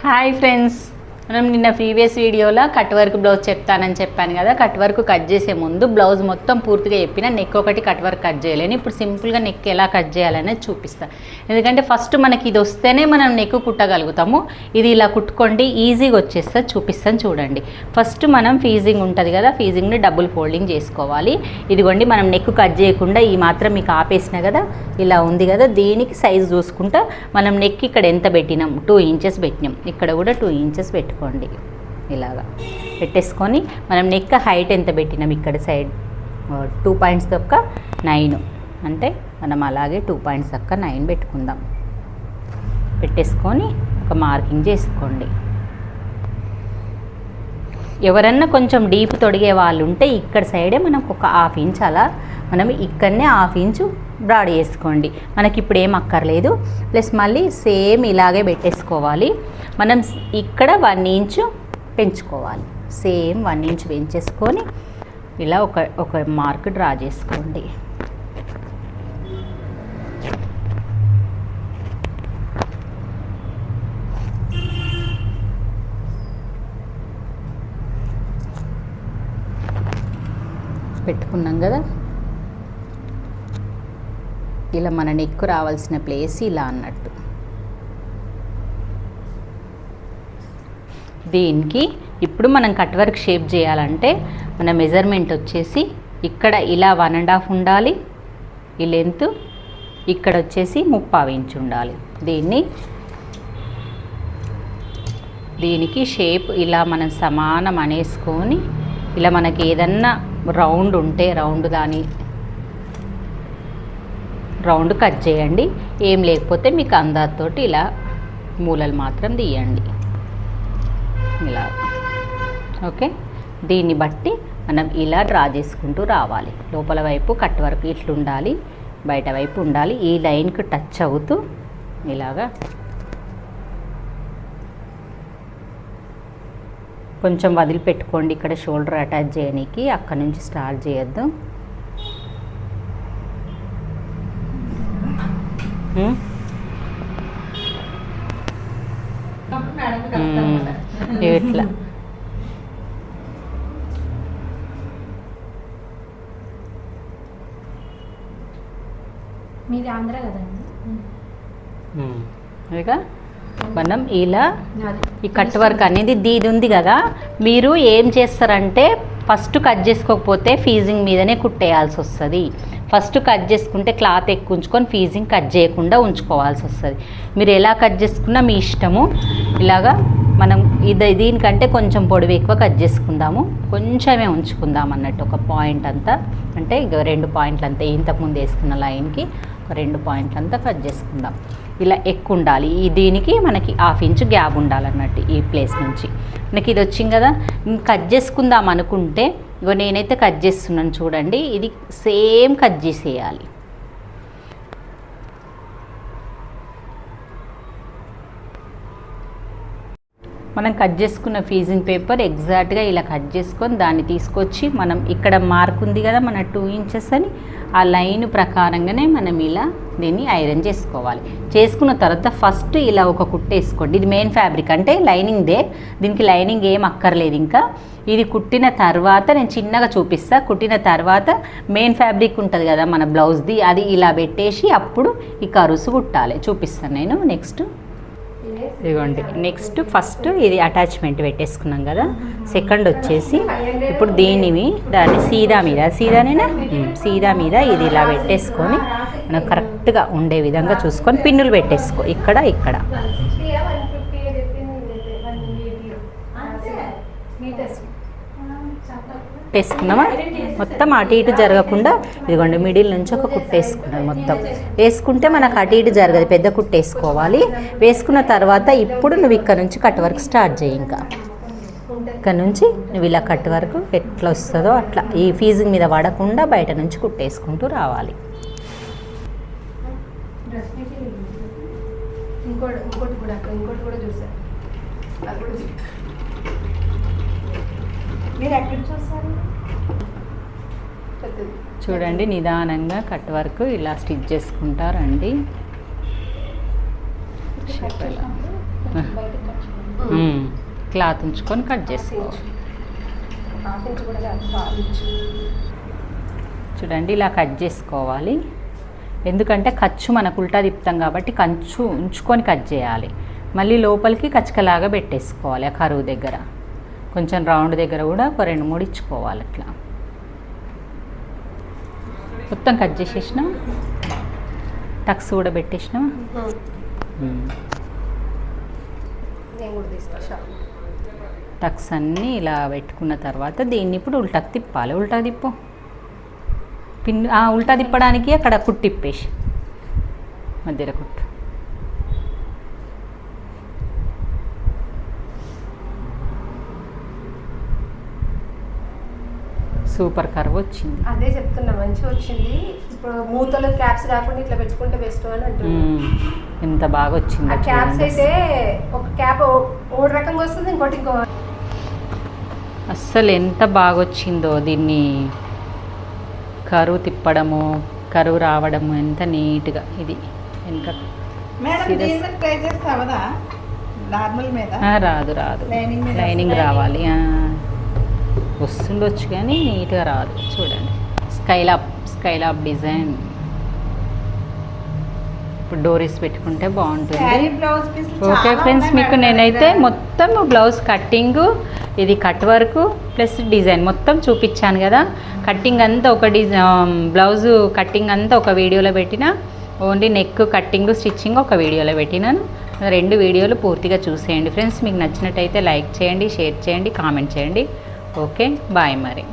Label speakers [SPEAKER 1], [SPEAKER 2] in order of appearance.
[SPEAKER 1] Hi friends, మనం నిన్న previous వీడియోలో కట్ వర్క్ బ్లౌజ్ చెప్తానని చెప్పాను కదా. కట్ వర్క్ కట్ చేసే ముందు బ్లౌజ్ మొత్తం పూర్తిగా చెప్పిన, నెక్ ఒకటి కట్ వర్క్ కట్ చేయలేను. ఇప్పుడు సింపుల్గా నెక్ ఎలా కట్ చేయాలనేది చూపిస్తాను. ఎందుకంటే ఫస్ట్ మనకి ఇది వస్తేనే మనం నెక్ కుట్టగలుగుతాము. ఇది ఇలా కుట్టుకోండి, ఈజీగా వచ్చేస్తుంది. చూపిస్తాను చూడండి. ఫస్ట్ మనం ఫీజింగ్ ఉంటుంది కదా, ఫీజింగ్ని డబుల్ ఫోల్డింగ్ చేసుకోవాలి. ఇదిగోండి, మనం నెక్ కట్ చేయకుండా ఈ మాత్రం మీకు ఆపేసిన కదా, ఇలా ఉంది కదా. దీనికి సైజ్ చూసుకుంటా మనం నెక్ ఇక్కడ ఎంత పెట్టినాం, 2 ఇంచెస్ పెట్టినాం. ఇక్కడ కూడా 2 ఇంచెస్ పెట్టుకోండి. ఇలాగా పెట్టేసుకొని మనం నెక్ హైట్ ఎంత పెట్టినాం, ఇక్కడ సైడ్ 2 పాయింట్స్ తొక్క 9, అంటే మనం అలాగే 2 పాయింట్స్ తొక్క 9 పెట్టుకుందాం. పెట్టేసుకొని ఒక మార్కింగ్ చేసుకోండి. ఎవరన్నా కొంచెం డీప్ తొడిగే వాళ్ళు ఉంటే ఇక్కడ సైడే మనకు ఒక 1/2 ఇంచ్ అలా మనం ఇక్కడనే 1/2 ఇంచు బ్రాడ్ చేసుకోండి. మనకి ఇప్పుడు ఏం అక్కర్లేదు. ప్లస్ మళ్ళీ సేమ్ ఇలాగే పెట్టేసుకోవాలి. మనం ఇక్కడ 1 ఇంచు పెంచుకోవాలి. సేమ్ 1 ఇంచు పెంచేసుకొని ఇలా ఒక మార్క్ డ్రా చేసుకోండి. పెట్టుకున్నాం కదా. ఇలా మన నెక్ రావాల్సిన ప్లేస్ ఇలా అన్నట్టు. దీనికి ఇప్పుడు మనం కట్ వర్క్ షేప్ చేయాలంటే మన మెజర్మెంట్ వచ్చేసి ఇక్కడ ఇలా 1.5 ఉండాలి. ఈ లెంత్ ఇక్కడ వచ్చేసి 3/4 ఇంచ్ ఉండాలి. దీనికి షేప్ ఇలా మనం సమానం అనేసుకొని ఇలా మనకి ఏదన్నా రౌండ్ ఉంటే రౌండ్ కట్ చేయండి. ఏం లేకపోతే మీకు అందాజతోటి ఇలా మూలలు మాత్రం తీయండి. ఇలా ఓకే. దీన్ని బట్టి మనం ఇలా డ్రా చేసుకుంటూ రావాలి. లోపల వైపు కట్ వర్క్ ఇట్లుండాలి, బయట వైపు ఉండాలి. ఈ లైన్కి టచ్ అవుతూ ఇలాగా కొంచెం వదిలిపెట్టుకోండి. ఇక్కడ షోల్డర్ అటాచ్ చేయడానికి అక్కడ నుంచి స్టార్ట్ చేయొద్దు. ఇట్లా
[SPEAKER 2] మీది ఆంధ్ర కదండి.
[SPEAKER 1] ఇక మనం ఇలా ఈ కట్ వర్క్ అనేది దీది ఉంది కదా, మీరు ఏం చేస్తారంటే ఫస్ట్ కట్ చేసుకోకపోతే ఫీజింగ్ మీదనే కుట్టేయాల్సి వస్తుంది. ఫస్ట్ కట్ చేసుకుంటే క్లాత్ ఎక్కువ ఉంచుకొని ఫీజింగ్ కట్ చేయకుండా ఉంచుకోవాల్సి వస్తుంది. మీరు ఎలా కట్ చేసుకున్నా మీ ఇష్టము. ఇలాగా మనం దీనికంటే కొంచెం పొడవు ఎక్కువ కట్ చేసుకుందాము, కొంచెమే ఉంచుకుందాం అన్నట్టు. ఒక పాయింట్ అంతా, అంటే ఇక 2 పాయింట్లు అంతా, ఇంతకుముందు వేసుకున్న లైన్కి ఒక 2 పాయింట్లు అంతా కట్ చేసుకుందాం. ఇలా ఎక్కువ ఉండాలి. దీనికి మనకి 1/2 ఇంచ్ గ్యాప్ ఉండాలన్నట్టు. ఈ ప్లేస్ నుంచి మనకి ఇది వచ్చింది కదా. కట్ చేసుకుందాం అనుకుంటే ఇగో నేనైతే కట్ చేస్తున్నాను చూడండి. ఇది సేమ్ కట్ చేసేయాలి. మనం కట్ చేసుకున్న ఫీజింగ్ పేపర్ ఎగ్జాక్ట్గా ఇలా కట్ చేసుకొని దాన్ని తీసుకొచ్చి మనం ఇక్కడ మార్క్ ఉంది కదా మన 2 ఇంచెస్ అని, ఆ లైన్ ప్రకారంగానే మనం ఇలా దీన్ని ఐరన్ చేసుకోవాలి. చేసుకున్న తర్వాత ఫస్ట్ ఇలా ఒక కుట్టు వేసుకోండి. ఇది మెయిన్ ఫ్యాబ్రిక్ అంటే లైనింగ్దే, దీనికి లైనింగ్ ఏం అక్కర్లేదు. ఇంకా ఇది కుట్టిన తర్వాత నేను చిన్నగా చూపిస్తా. కుట్టిన తర్వాత మెయిన్ ఫ్యాబ్రిక్ ఉంటుంది కదా మన బ్లౌజ్ది, అది ఇలా పెట్టేసి అప్పుడు ఈ కరుసు కుట్టాలి. చూపిస్తాను నేను నెక్స్ట్. ఇదిగోండి, నెక్స్ట్ ఫస్ట్ ఇది అటాచ్మెంట్ పెట్టేసుకున్నాం కదా. సెకండ్ వచ్చేసి ఇప్పుడు దాన్ని సీదా మీద ఇది ఇలా పెట్టేసుకొని మనం కరెక్ట్గా ఉండే విధంగా చూసుకొని పిన్నులు పెట్టేసుకో. ఇక్కడ పెట్టేసుకున్నామా. మొత్తం అటు ఇటు జరగకుండా ఇదిగోండి మిడిల్ నుంచి ఒక కుట్టు వేసుకున్నాం. మొత్తం వేసుకుంటే మనకు అటు ఇటు జరగదు, పెద్ద కుట్టు వేసుకోవాలి. వేసుకున్న తర్వాత ఇప్పుడు నువ్వు ఇక్కడ నుంచి కట్ వర్క్ స్టార్ట్ చేయి. ఇంకా ఇక్కడ నుంచి నువ్వు ఇలా కట్ వర్క్ ఎట్లా వస్తుందో అట్లా ఈ ఫీజింగ్ మీద పడకుండా బయట నుంచి కుట్టేసుకుంటూ రావాలి.
[SPEAKER 2] ఇంకోటి కూడా చూసారు.
[SPEAKER 1] చూడండి, నిదానంగా కట్ వర్క్ ఇలా స్టిచ్ చేసుకుంటారండి. క్లాత్ ఉంచుకొని కట్ చేసుకోవాలి.
[SPEAKER 2] హాఫ్ ఇంచ్ కూడా కాదు, 1/2 ఇంచ్.
[SPEAKER 1] చూడండి ఇలా కట్ చేసుకోవాలి. ఎందుకంటే ఖర్చు మనకు ఉల్టా తిప్పుతాం కాబట్టి కంచు ఉంచుకొని కట్ చేయాలి. మళ్ళీ లోపలికి కచ్చకలాగా పెట్టేసుకోవాలి. ఆ కరువు దగ్గర కొంచెం రౌండ్ దగ్గర కూడా ఒక 2-3 ఇచ్చుకోవాలి. అట్లా మొత్తం కట్ చేసేసినా, టక్స్ కూడా పెట్టేసినా.
[SPEAKER 2] నేను కూడా తీస్తా.
[SPEAKER 1] టక్స్ అన్నీ ఇలా పెట్టుకున్న తర్వాత దీన్ని ఇప్పుడు ఉల్టాకి తిప్పాలి. ఉల్టా తిప్పు. ఉల్టా తిప్పడానికి అక్కడ కుట్టు తిప్పేసి మధ్యలో కుట్టు. సూపర్ కర్వ్ వచ్చింది.
[SPEAKER 2] అదే చెప్తున్నా, మంచిగా వచ్చింది. ఇప్పుడు మూతలు క్యాప్స్ కాకుండా ఇట్లా పెట్టుకుంటే బెస్ట్ అని అంటున్నాను.
[SPEAKER 1] ఎంత బాగా వచ్చింది.
[SPEAKER 2] క్యాప్స్ అయితే ఒక క్యాప్ ఓడి రకంగా వస్తుంది, ఇంకోటి ఇంకో.
[SPEAKER 1] అస్సలు ఎంత బాగా వచ్చిందో. దీన్ని కరువు తిప్పడము, కరువు రావడము ఎంత నీట్గా. ఇది వెనుక రాదు రాదు, లైనింగ్ రావాలి. వస్తుండొచ్చు కానీ నీట్గా రాదు. చూడండి స్కైలాప్ డిజైన్. ఇప్పుడు డోరీస్ పెట్టుకుంటే బాగుంటుంది. ఓకే ఫ్రెండ్స్, మీకు నేనైతే మొత్తం బ్లౌజ్ కట్టింగ్, ఇది కట్ వర్క్ ప్లస్ డిజైన్ మొత్తం చూపించాను కదా. కట్టింగ్ అంతా ఒక బ్లౌజ్ కట్టింగ్ అంతా ఒక వీడియోలో పెట్టిన, ఓన్లీ నెక్ కట్టింగ్ స్టిచ్చింగ్ ఒక వీడియోలో పెట్టినాను. 2 వీడియోలు పూర్తిగా చూసేయండి ఫ్రెండ్స్. మీకు నచ్చినట్టయితే లైక్ చేయండి, షేర్ చేయండి, కామెంట్ చేయండి. ఓకే బాయ్ మరి.